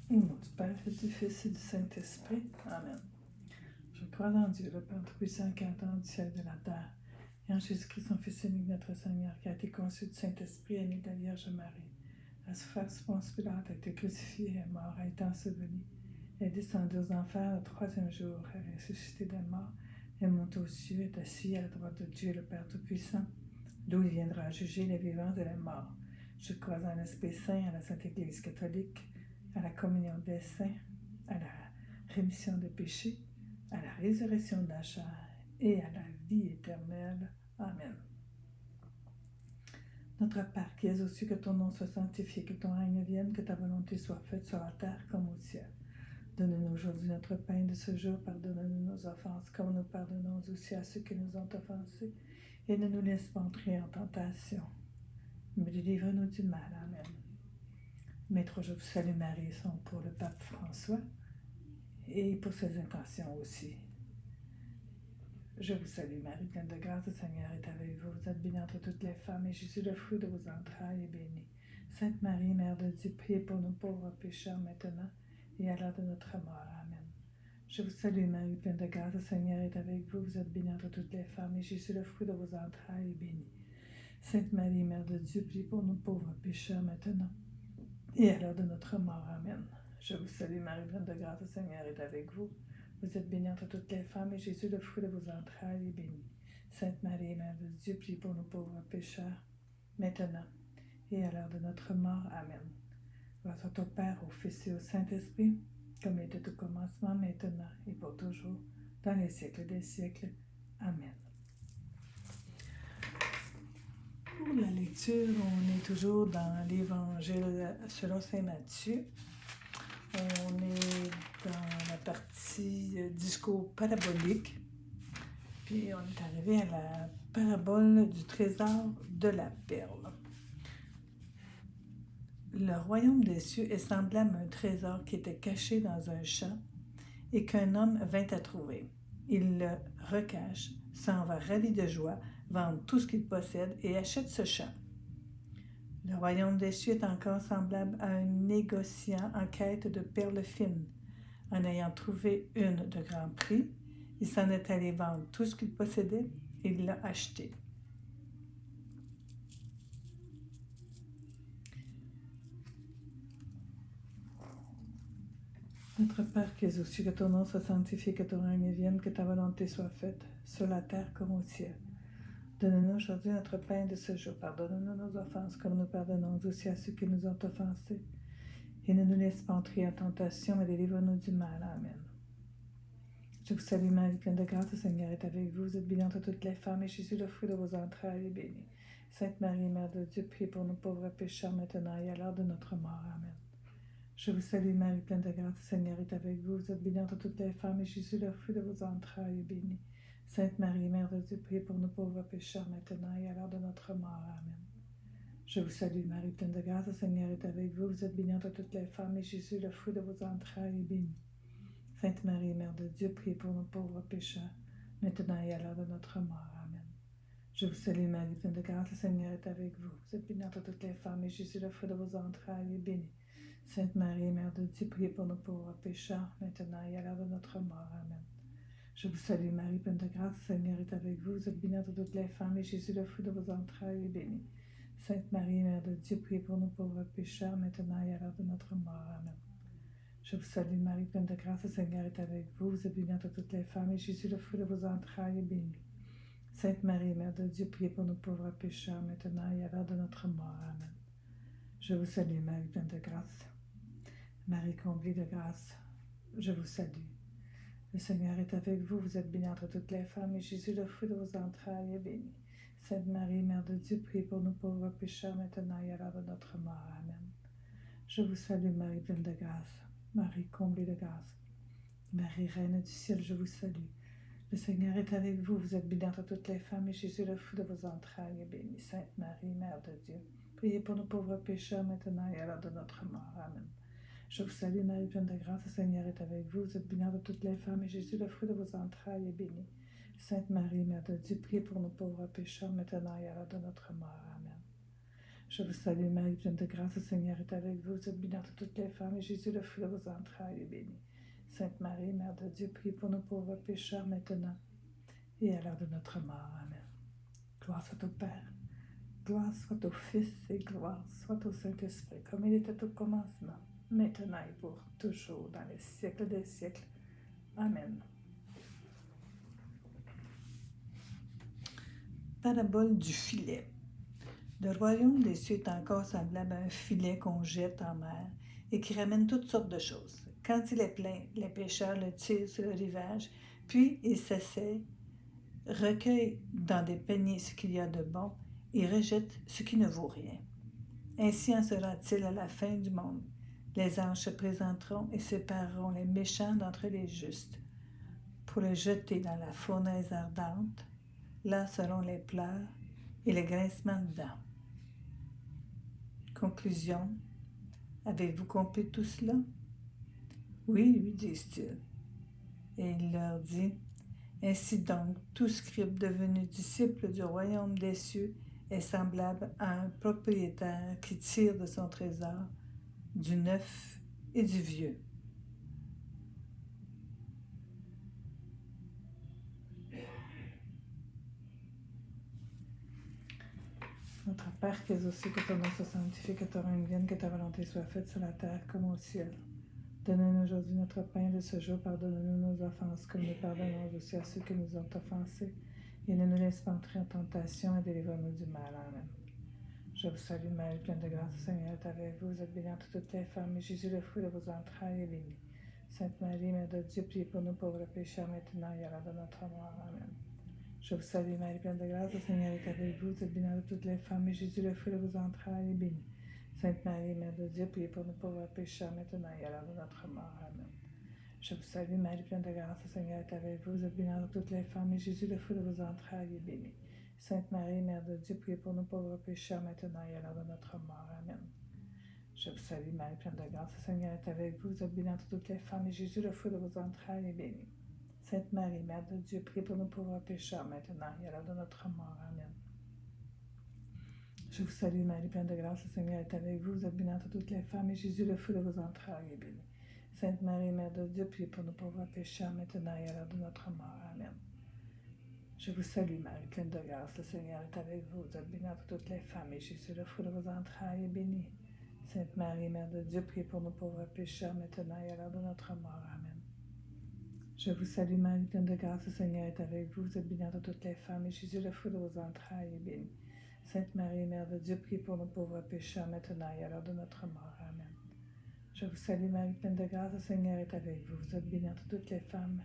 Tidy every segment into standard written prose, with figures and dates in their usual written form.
Au nom du Père et du Fils et du Saint-Esprit. Amen. Je crois en Dieu, le Père Tout-Puissant, créateur du ciel et de la terre, et en Jésus-Christ, son Fils unique, notre Seigneur, qui a été conçu du Saint-Esprit et né de la Vierge Marie, a souffert sous Ponce Pilate, a été crucifié, est mort, a été enseveli, est descendu aux enfers le troisième jour, est ressuscité des morts, est monté aux cieux, est assis à la droite de Dieu, le Père Tout-Puissant, d'où il viendra juger les vivants et les morts. Je crois en l'Esprit Saint, à la Sainte Église catholique, à la communion des saints, à la rémission des péchés, à la résurrection de la chair et à la vie éternelle. Amen. Notre Père qui es aux cieux, que ton nom soit sanctifié, que ton règne vienne, que ta volonté soit faite sur la terre comme au ciel. Donne-nous aujourd'hui notre pain de ce jour, pardonne-nous nos offenses, comme nous pardonnons aussi à ceux qui nous ont offensés, et ne nous laisse pas entrer en tentation, mais délivre-nous du mal. Amen. Maître, je vous salue Marie, sont pour le pape François, et pour ses intentions aussi. Je vous salue Marie, pleine de grâce, le Seigneur est avec vous. Vous êtes bénie entre toutes les femmes, et Jésus, le fruit de vos entrailles, est béni. Sainte Marie, Mère de Dieu, priez pour nous pauvres pécheurs maintenant et à l'heure de notre mort. Amen. Je vous salue Marie, pleine de grâce, le Seigneur est avec vous. Vous êtes bénie entre toutes les femmes, et Jésus, le fruit de vos entrailles, est béni. Sainte Marie, Mère de Dieu, priez pour nous pauvres pécheurs maintenant et à l'heure de notre mort. Amen. Je vous salue Marie, pleine de grâce, le Seigneur est avec vous. Vous êtes bénie entre toutes les femmes, et Jésus, le fruit de vos entrailles, est béni. Sainte Marie, Mère de Dieu, priez pour nous pauvres pécheurs, maintenant et à l'heure de notre mort. Amen. Gloire soit au Père, au Fils et au Saint-Esprit, comme il était au commencement, maintenant et pour toujours, dans les siècles des siècles. Amen. Pour la lecture, on est toujours dans l'Évangile selon saint Matthieu. On est dans la partie discours parabolique. Puis on est arrivé à la parabole du trésor de la perle. Le royaume des cieux est semblable à un trésor qui était caché dans un champ et qu'un homme vint à trouver. Il le recache, s'en va ravi de joie, vend tout ce qu'il possède et achète ce champ. Le royaume des cieux est encore semblable à un négociant en quête de perles fines. En ayant trouvé une de grand prix, il s'en est allé vendre tout ce qu'il possédait et il l'a acheté. Notre Père qui es aux cieux, que ton nom soit sanctifié, que ton règne vienne, que ta volonté soit faite, sur la terre comme au ciel. Donne-nous aujourd'hui notre pain de ce jour. Pardonne-nous nos offenses, comme nous pardonnons aussi à ceux qui nous ont offensés. Et ne nous laisse pas entrer en tentation, mais délivre-nous du mal. Amen. Je vous salue Marie, pleine de grâce, le Seigneur est avec vous. Vous êtes bénie entre toutes les femmes, et Jésus, le fruit de vos entrailles, est béni. Sainte Marie, Mère de Dieu, priez pour nous pauvres pécheurs, maintenant et à l'heure de notre mort. Amen. Je vous salue Marie, pleine de grâce, le Seigneur est avec vous. Vous êtes bénie entre toutes les femmes, et Jésus, le fruit de vos entrailles, est béni. Sainte Marie, Mère de Dieu, priez pour nous pauvres pécheurs, maintenant et à l'heure de notre mort. Amen. Je vous salue Marie, pleine de grâce, le Seigneur est avec vous. Vous êtes bénie entre toutes les femmes, et Jésus, le fruit de vos entrailles, est béni. Sainte Marie, Mère de Dieu, priez pour nous pauvres pécheurs, maintenant et à l'heure de notre mort. Amen. Je vous salue Marie, pleine de grâce, le Seigneur est avec vous. Vous êtes bénie entre toutes les femmes, et Jésus, le fruit de vos entrailles, est béni. Sainte Marie, Mère de Dieu, priez pour nous pauvres pécheurs, maintenant et à l'heure de notre mort. Amen. Je vous salue Marie, pleine de grâce, le Seigneur est avec vous. Vous êtes bénie entre toutes les femmes, et Jésus, le fruit de vos entrailles, est béni. Sainte Marie, Mère de Dieu, priez pour nous pauvres pécheurs, maintenant et à l'heure de notre mort. Amen. Je vous salue Marie, pleine de grâce, le Seigneur est avec vous. Vous êtes bénie entre toutes les femmes, et Jésus, le fruit de vos entrailles, est béni. Sainte Marie, Mère de Dieu, priez pour nous pauvres pécheurs, maintenant et à l'heure de notre mort. Amen. Je vous salue Marie, pleine de grâce. Marie comblée de grâce, je vous salue. Le Seigneur est avec vous. Vous êtes bénie entre toutes les femmes, et Jésus, le fruit de vos entrailles, est béni. Sainte Marie, Mère de Dieu, priez pour nous pauvres pécheurs, maintenant et à l'heure de notre mort. Amen. Je vous salue Marie, pleine de grâce. Marie comblée de grâce. Marie, Reine du ciel, je vous salue. Le Seigneur est avec vous. Vous êtes bénie entre toutes les femmes, et Jésus, le fruit de vos entrailles, est béni. Sainte Marie, Mère de Dieu, priez pour nous pauvres pécheurs, maintenant et à l'heure de notre mort. Amen. Je vous salue Marie, pleine de grâce, le Seigneur est avec vous. Vous êtes bénie entre toutes les femmes, et Jésus, le fruit de vos entrailles, est béni. Sainte Marie, Mère de Dieu, priez pour nous pauvres pécheurs, maintenant et à l'heure de notre mort. Amen. Je vous salue, Marie, pleine de grâce, le Seigneur est avec vous. Vous êtes bénie entre toutes les femmes, et Jésus, le fruit de vos entrailles, est béni. Sainte Marie, Mère de Dieu, prie pour nous pauvres pécheurs, maintenant et à l'heure de notre mort. Amen. Gloire soit au Père, gloire soit au Fils, et gloire soit au Saint-Esprit, comme il était au commencement, maintenant et pour toujours, dans les siècles des siècles. Amen. Parabole du filet. Le royaume des cieux est encore semblable à un filet qu'on jette en mer et qui ramène toutes sortes de choses. Quand il est plein, les pêcheurs le tirent sur le rivage, puis ils s'asseyent, recueillent dans des paniers ce qu'il y a de bon et rejettent ce qui ne vaut rien. Ainsi en sera-t-il à la fin du monde. Les anges se présenteront et sépareront les méchants d'entre les justes pour les jeter dans la fournaise ardente. Là seront les pleurs et les grincements de dents. Conclusion. Avez-vous compris tout cela? Oui, lui disent-ils. Et il leur dit, ainsi donc, tout scribe devenu disciple du royaume des cieux est semblable à un propriétaire qui tire de son trésor du neuf et du vieux. Notre Père qui es aux cieux, que ton nom soit sanctifié, que ton règne vienne, que ta volonté soit faite sur la terre comme au ciel. Donne-nous aujourd'hui notre pain de ce jour, pardonne-nous nos offenses, comme nous pardonnons aussi à ceux qui nous ont offensés. Et ne nous laisse pas entrer en tentation, et délivre-nous du mal. Amen. Je vous salue, Marie, pleine de grâce, le Seigneur est avec vous. Vous êtes bénie entre toutes les femmes, et Jésus, le fruit de vos entrailles, est béni. Sainte Marie, Mère de Dieu, priez pour nous pauvres pécheurs, maintenant et à l'heure de notre mort. Amen. Je vous salue, Marie, pleine de grâce, le Seigneur est avec vous. Vous êtes bénie entre toutes les femmes, et Jésus, le fruit de vos entrailles, est béni. Sainte Marie, Mère de Dieu, priez pour nous pauvres pécheurs, maintenant et à l'heure de notre mort. Amen. Je vous salue, Marie, pleine de grâce, le Seigneur est avec vous. Vous êtes bénie entre toutes les femmes, et Jésus, le fruit de vos entrailles, est béni. Sainte Marie, Mère de Dieu, priez pour nous pauvres pécheurs, maintenant et à l'heure de notre mort. Amen. Je vous salue, Marie, pleine de grâce, le Seigneur est avec vous. Vous êtes bénie entre toutes les femmes, et Jésus, le fruit de vos entrailles, est béni. Sainte Marie, Mère de Dieu, priez pour nous pauvres pécheurs, maintenant et à l'heure de notre mort. Amen. Je vous salue, Marie, pleine de grâce, le Seigneur est avec vous. Vous êtes bénie entre toutes les femmes, et Jésus, le fruit de vos entrailles, est béni. Sainte Marie, Mère de Dieu, priez pour nous pauvres pécheurs, maintenant et à l'heure de notre mort. Amen. Je vous salue, Marie, pleine de grâce, le Seigneur est avec vous. Vous êtes bénie entre toutes les femmes, et Jésus, le fruit de vos entrailles, est béni. Sainte Marie, Mère de Dieu, priez pour nous pauvres pécheurs, maintenant et à l'heure de notre mort. Amen. Je vous salue, Marie, pleine de grâce, le Seigneur est avec vous. Vous êtes bénie entre toutes les femmes, et Jésus, le fruit de vos entrailles, est béni. Sainte Marie, Mère de Dieu, priez pour nous pauvres pécheurs, maintenant et à l'heure de notre mort. Amen. Je vous salue, Marie, pleine de grâce, le Seigneur est avec vous. Vous êtes bénie entre toutes les femmes,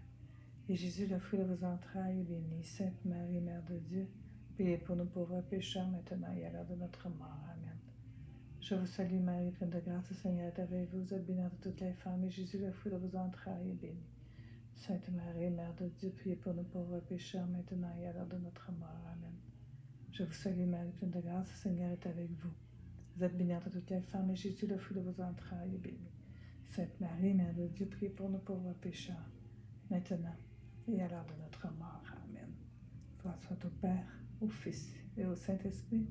et Jésus, le fruit de vos entrailles, est béni. Sainte Marie, Mère de Dieu, priez pour nous pauvres pécheurs, maintenant et à l'heure de notre mort. Amen. Je vous salue, Marie, pleine de grâce, le Seigneur est avec vous. Vous êtes bénie entre toutes les femmes, et Jésus, le fruit de vos entrailles, est béni. Sainte Marie, Mère de Dieu, priez pour nous pauvres pécheurs, maintenant et à l'heure de notre mort. Amen. Je vous salue, Marie, pleine de grâce, le Seigneur est avec vous. Vous êtes bénie entre toutes les femmes, et Jésus, le fruit de vos entrailles, est béni. Sainte Marie, Mère de Dieu, priez pour nous pauvres pécheurs, maintenant et à l'heure de notre mort. Amen. Gloire soit au Père, au Fils et au Saint-Esprit,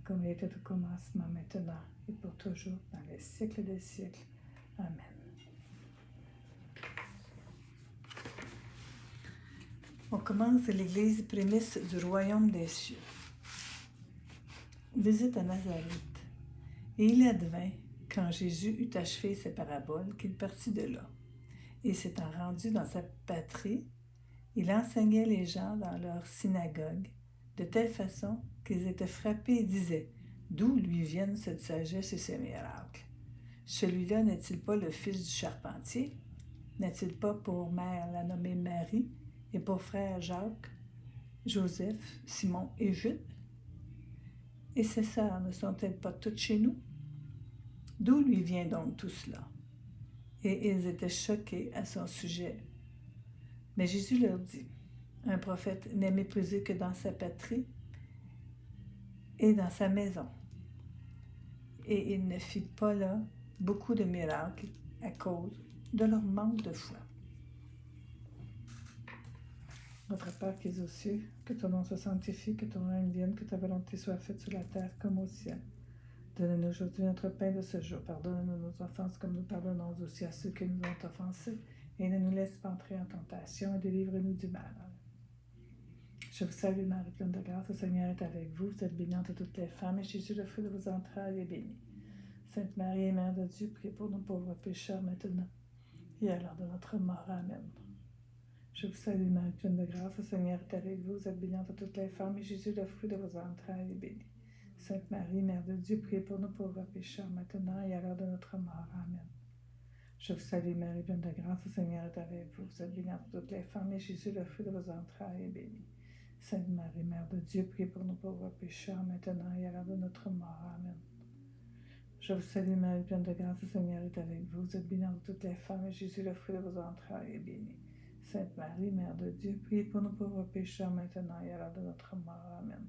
comme il était au commencement, maintenant et pour toujours, dans les siècles des siècles. Amen. On commence l'Église prémisse du royaume des cieux. Visite à Nazareth. Et il advint, quand Jésus eut achevé ses paraboles, qu'il partit de là. Et s'étant rendu dans sa patrie, il enseignait les gens dans leur synagogue, de telle façon qu'ils étaient frappés et disaient, « D'où lui viennent cette sagesse et ces miracles? Celui-là n'est-il pas le fils du charpentier? N'a-t-il pas pour mère la nommée Marie, et pour frères Jacques, Joseph, Simon et Jude? Et ses sœurs ne sont-elles pas toutes chez nous? D'où lui vient donc tout cela? » Et ils étaient choqués à son sujet. Mais Jésus leur dit, « Un prophète n'est méprisé que dans sa patrie et dans sa maison. » Et il ne fit pas là beaucoup de miracles à cause de leur manque de foi. Notre Père qui es aux cieux, que ton nom soit sanctifié, que ton règne vienne, que ta volonté soit faite sur la terre comme au ciel. Donne-nous aujourd'hui notre pain de ce jour. Pardonne-nous nos offenses comme nous pardonnons aussi à ceux qui nous ont offensés. Et ne nous laisse pas entrer en tentation et délivre-nous du mal. Je vous salue Marie, pleine de grâce, le Seigneur est avec vous. Vous êtes bénie entre toutes les femmes et Jésus, le fruit de vos entrailles, est béni. Sainte Marie, Mère de Dieu, priez pour nous pauvres pécheurs maintenant et à l'heure de notre mort. Amen. Je vous salue Marie, pleine de grâce, le Seigneur est avec vous. Vous êtes bénie entre toutes les femmes et Jésus, le fruit de vos entrailles, est béni. Sainte Marie, Mère de Dieu, priez pour nous pauvres pécheurs maintenant et à l'heure de notre mort. Amen. Je vous salue Marie, pleine de grâce, le Seigneur est avec vous. Vous êtes bénie entre toutes les femmes et Jésus, le fruit de vos entrailles, est béni. Sainte Marie, Mère de Dieu, priez pour nous pauvres pécheurs maintenant et à l'heure de notre mort. Amen. Je vous salue Marie, pleine de grâce, le Seigneur est avec vous. Vous êtes bénie entre toutes les femmes et Jésus, le fruit de vos entrailles, est béni. Sainte Marie, Mère de Dieu, priez pour nous pauvres pécheurs maintenant et à l'heure de notre mort. Amen.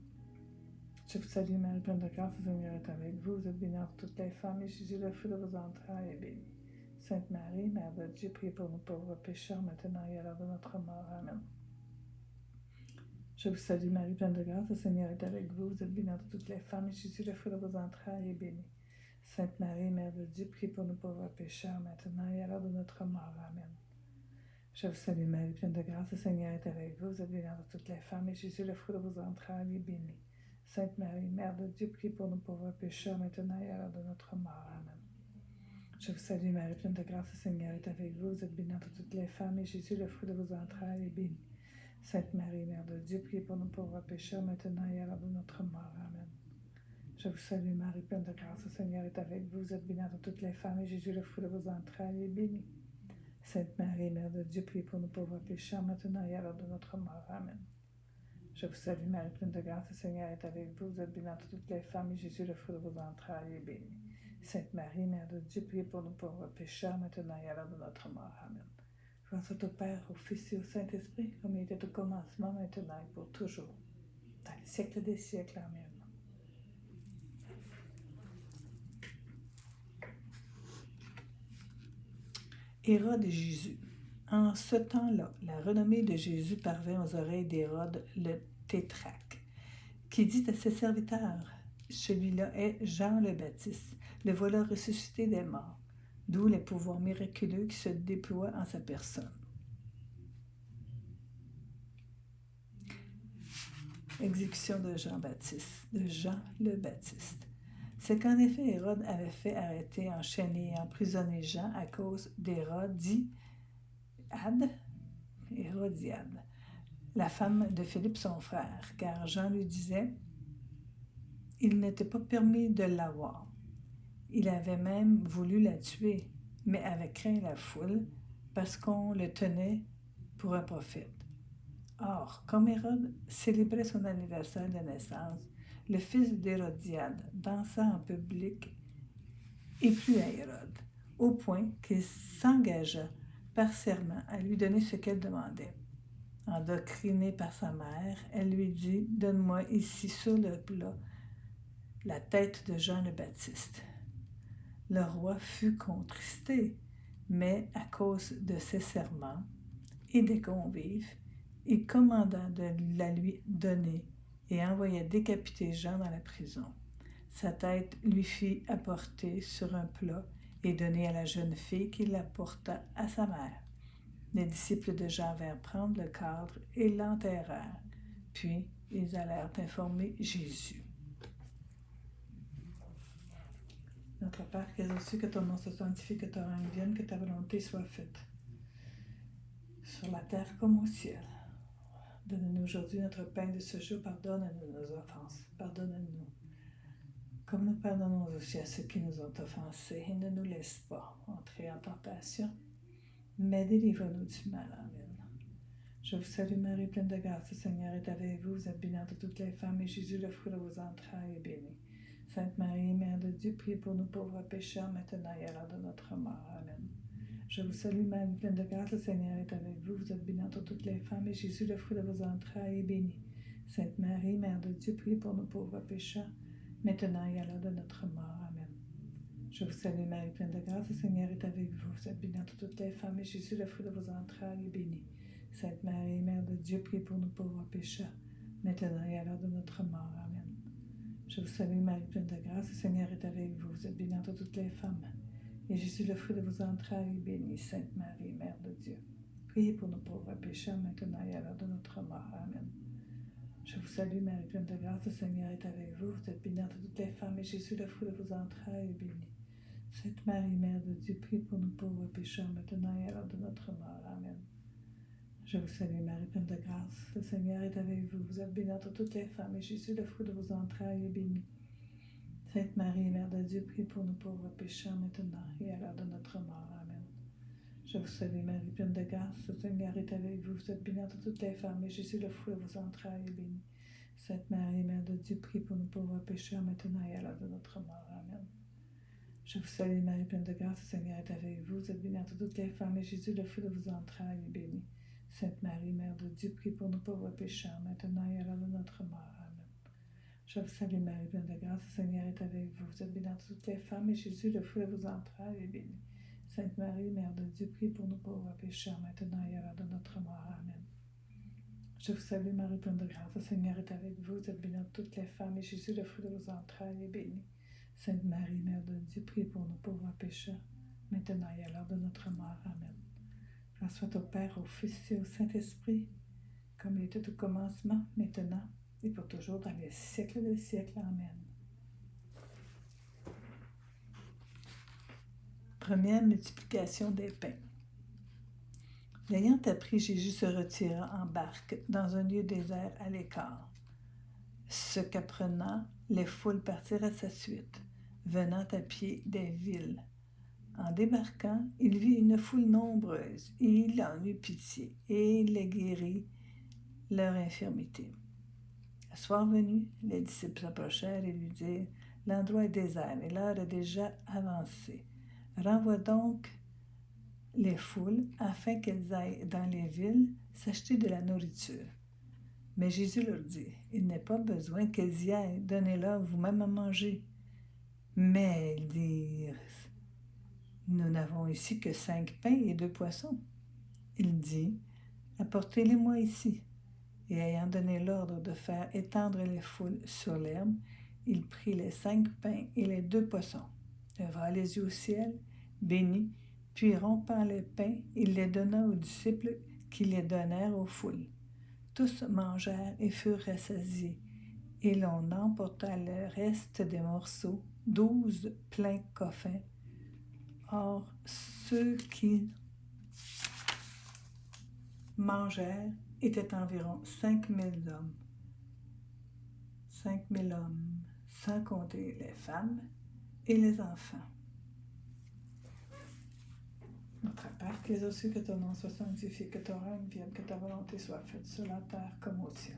Je vous salue Marie, pleine de grâce, le Seigneur est avec vous. Vous êtes bénie entre toutes les femmes et Jésus, le fruit de vos entrailles, est béni. Sainte Marie, Mère de Dieu, priez pour nous pauvres pécheurs maintenant et à l'heure de notre mort. Amen. Je vous salue Marie, pleine de grâce, le Seigneur est avec vous. Vous êtes bénie entre toutes les femmes et Jésus, le fruit de vos entrailles, est béni. Sainte Marie, Mère de Dieu, priez pour nous pauvres pécheurs maintenant et à l'heure de notre mort. Amen. Je vous salue Marie, pleine de grâce, le Seigneur est avec vous. Vous êtes bénie entre toutes les femmes et Jésus, le fruit de vos entrailles, est béni. Sainte Marie, Mère de Dieu, priez pour nous pauvres pécheurs maintenant et à l'heure de notre mort. Amen. Je vous salue Marie, pleine de grâce, le Seigneur est avec vous. Vous êtes bénie entre toutes les femmes et Jésus, le fruit de vos entrailles, est béni. Sainte Marie, Mère de Dieu, priez pour nous pauvres pécheurs maintenant et à l'heure de notre mort. Amen. Je vous salue Marie, pleine de grâce, le Seigneur est avec vous. Vous êtes bénie entre toutes les femmes et Jésus, le fruit de vos entrailles, est béni. Sainte Marie, Mère de Dieu, priez pour nous pauvres pécheurs maintenant et à l'heure de notre mort. Amen. Je vous salue Marie, pleine de grâce, le Seigneur est avec vous. Vous êtes bénie entre toutes les femmes et Jésus, le fruit de vos entrailles, est béni. Sainte Marie, Mère de Dieu, priez pour nous pauvres pécheurs maintenant et à l'heure de notre mort. Amen. Gloire soit au Père, au Fils et au Saint-Esprit, comme il était au commencement, maintenant et pour toujours, dans les siècles des siècles. Amen. Hérode et Jésus. En ce temps-là, la renommée de Jésus parvint aux oreilles d'Hérode le tétrarque, qui dit à ses serviteurs, « Celui-là est Jean le Baptiste, le voilà ressuscité des morts, d'où les pouvoirs miraculeux qui se déploient en sa personne. » Exécution de Jean le Baptiste. C'est qu'en effet, Hérode avait fait arrêter, enchaîner et emprisonner Jean à cause d'Hérodiade, la femme de Philippe son frère, car Jean lui disait, il n'était pas permis de l'avoir. Il avait même voulu la tuer, mais avait craint la foule, parce qu'on le tenait pour un prophète. Or, comme Hérode célébrait son anniversaire de naissance, le fils d'Hérodiade dansa en public et plut à Hérode, au point qu'il s'engagea par serment à lui donner ce qu'elle demandait. Endoctrinée par sa mère, elle lui dit « Donne-moi ici sur le plat la tête de Jean le Baptiste. » Le roi fut contristé, mais à cause de ses serments et des convives, il commanda de la lui donner et envoya décapiter Jean dans la prison. Sa tête lui fit apporter sur un plat et donnée à la jeune fille qui l'apporta à sa mère. Les disciples de Jean vinrent prendre le cadre et l'enterrèrent. Puis ils allèrent informer Jésus. Notre Père qui es aux cieux, que ton nom soit sanctifié, que ton règne vienne, que ta volonté soit faite, sur la terre comme au ciel. Donne-nous aujourd'hui notre pain de ce jour. Pardonne-nous nos offenses. Pardonne-nous, comme nous pardonnons aussi à ceux qui nous ont offensés. Et ne nous laisse pas entrer en tentation, mais délivre-nous du mal. Amen. Je vous salue Marie, pleine de grâce. Le Seigneur est avec vous. Vous êtes bénie entre toutes les femmes, et Jésus, le fruit de vos entrailles, est béni. Sainte Marie, Mère de Dieu, priez pour nous pauvres pécheurs, maintenant et à l'heure de notre mort. Amen. Je vous salue Marie, pleine de grâce, le Seigneur est avec vous. Vous êtes bénie entre toutes les femmes, et Jésus, le fruit de vos entrailles, est béni. Sainte Marie, Mère de Dieu, priez pour nous pauvres pécheurs, maintenant et à l'heure de notre mort. Amen. Je vous salue Marie, pleine de grâce, le Seigneur est avec vous. Vous êtes bénie entre toutes les femmes, et Jésus, le fruit de vos entrailles, est béni. Sainte Marie, Mère de Dieu, priez pour nous pauvres pécheurs, maintenant et à l'heure de notre mort. Amen. Je Je vous salue, Marie, pleine de grâce, le Seigneur est avec vous. Vous êtes bénie entre toutes les femmes. Et Jésus, le fruit de vos entrailles, est béni. Sainte Marie, Mère de Dieu, priez pour nos pauvres pécheurs, maintenant et à l'heure de notre mort. Amen. Je vous salue, Marie, pleine de grâce, le Seigneur est avec vous. Vous êtes bénie entre toutes les femmes, et Jésus, le fruit de vos entrailles, est béni. Sainte Marie, Mère de Dieu, priez pour nous pauvres pécheurs, maintenant et à l'heure de notre mort. Amen. Je vous salue, Marie, pleine de grâce, le Seigneur est avec vous. Vous êtes bénie entre toutes les femmes, et Jésus, le fruit de vos entrailles, est béni. Sainte Marie, Mère de Dieu, priez pour nous pauvres pécheurs, maintenant et à l'heure de notre mort. Amen. Je vous salue, Marie, pleine de grâce, le Seigneur est avec vous. Vous êtes bénie entre toutes les femmes, et Jésus, le fruit de vos entrailles, est béni. Sainte Marie, Mère de Dieu, priez pour nous pauvres pécheurs, maintenant et à l'heure de notre mort. Amen. Je vous salue, Marie, pleine de grâce, le Seigneur est avec vous. Vous êtes bénie entre toutes les femmes, et Jésus, le fruit de vos entrailles, est béni. Sainte Marie, Mère de Dieu, priez pour nous pauvres pécheurs, maintenant et à l'heure de notre mort. Amen. Je vous salue, Marie, pleine de grâce, le Seigneur est avec vous. Vous êtes bénie entre toutes les femmes, et Jésus, le fruit de vos entrailles, est béni. Sainte Marie, Mère de Dieu, priez pour nous pauvres pécheurs, maintenant et à l'heure de notre mort. Amen. Je vous salue, Marie, pleine de grâce, le Seigneur est avec vous. Vous êtes bénie entre toutes les femmes, et Jésus, le fruit de vos entrailles, est béni. Sainte Marie, Mère de Dieu, priez pour nous pauvres pécheurs, maintenant et à l'heure de notre mort. Amen. Gloire soit au Père, au Fils et au Saint-Esprit, comme il était au commencement, maintenant et pour toujours, dans les siècles des siècles. Amen. Première multiplication des pains. L'ayant appris, Jésus se retira en barque dans un lieu désert à l'écart. Ce qu'apprenant, les foules partirent à sa suite, venant à pied des villes. En débarquant, il vit une foule nombreuse, et il en eut pitié, et il les guérit leur infirmité. Le soir venu, les disciples s'approchèrent et lui dirent, « L'endroit est désert, et l'heure est déjà avancée. Renvoie donc les foules, afin qu'elles aillent dans les villes s'acheter de la nourriture. » Mais Jésus leur dit, « Il n'est pas besoin qu'elles y aillent, donnez-leur vous-même à manger. » Mais ils dirent, « Nous n'avons ici que 5 pains et 2 poissons. » Il dit, « Apportez-les-moi ici. » Et ayant donné l'ordre de faire étendre les foules sur l'herbe, il prit les 5 pains et les 2 poissons, leva les yeux au ciel, bénit, puis rompant les pains, il les donna aux disciples qui les donnèrent aux foules. Tous mangèrent et furent rassasiés, et l'on emporta le reste des morceaux, 12 pleins coffins. Or, ceux qui mangèrent étaient environ 5000 hommes. 5000 hommes, sans compter les femmes et les enfants. Notre Père qui es aux cieux, que ton nom soit sanctifié, que ton règne vienne, que ta volonté soit faite sur la terre comme au ciel.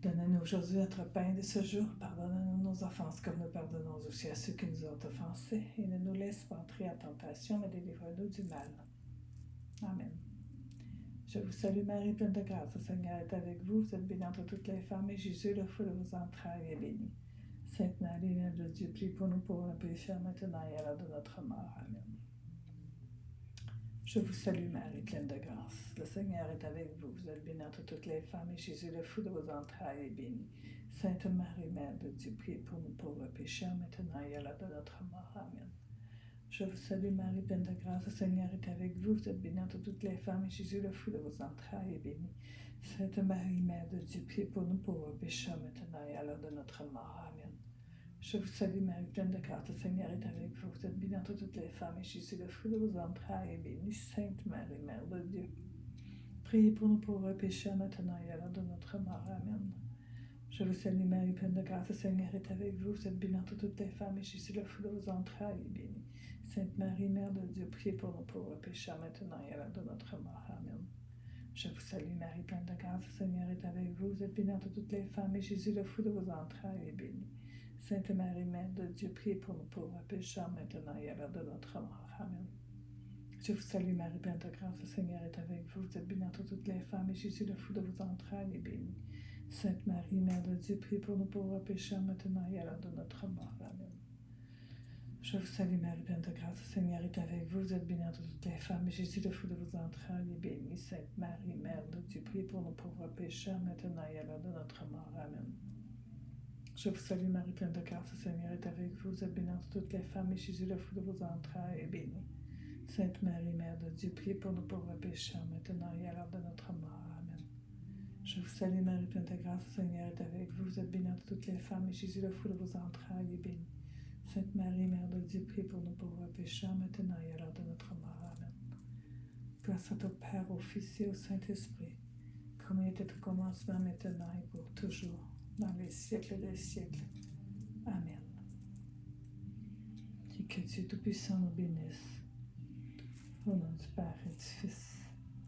Donne-nous aujourd'hui notre pain de ce jour. Pardonne-nous nos offenses comme nous pardonnons aussi à ceux qui nous ont offensés. Et ne nous laisse pas entrer en tentation, mais délivre-nous du mal. Amen. Je vous salue Marie, pleine de grâce. Le Seigneur est avec vous. Vous êtes bénie entre toutes les femmes, et Jésus, le fruit de vos entrailles, est béni. Sainte Marie, Mère de Dieu, prie pour nous pauvres pécheurs, maintenant et à l'heure de notre mort. Amen. Je vous salue Marie, pleine de grâce. Le Seigneur est avec vous. Vous êtes bénie entre toutes les femmes, et Jésus, le fruit de vos entrailles, est béni. Sainte Marie, Mère de Dieu, priez pour nous pauvres pécheurs, maintenant et à l'heure de notre mort. Amen. Je vous salue Marie, pleine de grâce. Le Seigneur est avec vous. Vous êtes bénie entre toutes les femmes, et Jésus, le fruit de vos entrailles, est béni. Sainte Marie, Mère de Dieu, priez pour nous pauvres pécheurs, maintenant et à l'heure de notre mort. Amen. Je vous salue Marie, pleine de grâce, le Seigneur est avec vous. Vous êtes bénie entre toutes les femmes, et Jésus, le fruit de vos entrailles, est béni. Sainte Marie, Mère de Dieu, priez pour nous pauvres pécheurs, maintenant et à l'heure de notre mort. Amen. Je vous salue Marie, pleine de grâce, le Seigneur est avec vous. Vous êtes bénie entre toutes les femmes, et Jésus, le fruit de vos entrailles, est béni. Sainte Marie, Mère de Dieu, priez pour nous pauvres pécheurs, maintenant et à l'heure de notre mort. Amen. Je vous salue Marie, pleine de grâce, le Seigneur est avec vous. Vous êtes bénie entre toutes les femmes, et Jésus, le fruit de vos entrailles, est béni. Sainte Marie, Mère de Dieu, priez pour nous pauvres pécheurs, maintenant et à l'heure de notre mort. Amen. Je vous salue Marie, pleine de grâce, le Seigneur est avec vous. Vous êtes bénie entre toutes les femmes, et Jésus, le fruit de vos entrailles, est béni. Sainte Marie, Mère de Dieu, priez pour nous pauvres pécheurs, maintenant et à l'heure de notre mort. Amen. Je vous salue Marie, pleine de grâce, le Seigneur est avec vous. Vous êtes bénie entre toutes les femmes, et Jésus, le fruit de vos entrailles, est béni. Sainte Marie, Mère de Dieu, priez pour nous pauvres pécheurs, maintenant et à l'heure de notre mort. Amen. Je vous salue Marie, pleine de grâce, le Seigneur est avec vous. Vous êtes bénie entre toutes les femmes, et Jésus, le fruit de vos entrailles, est béni. Sainte Marie, Mère de Dieu, priez pour nous pauvres pécheurs, maintenant et à l'heure de notre mort. Amen. Je vous salue Marie, pleine de grâce, le Seigneur est avec vous. Vous êtes bénie entre toutes les femmes, et Jésus, le fruit de vos entrailles, est béni. Sainte Marie, Mère de Dieu, priez pour nous pauvres pécheurs, maintenant et à l'heure de notre mort. Amen. Grâce soit au Père, au Fils et au Saint-Esprit, comme il était au commencement, maintenant et pour toujours, dans les siècles des siècles. Amen. Et que Dieu Tout-Puissant nous bénisse. Au nom du Père et du Fils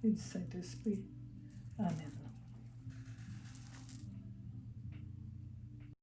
et du Saint-Esprit. Amen.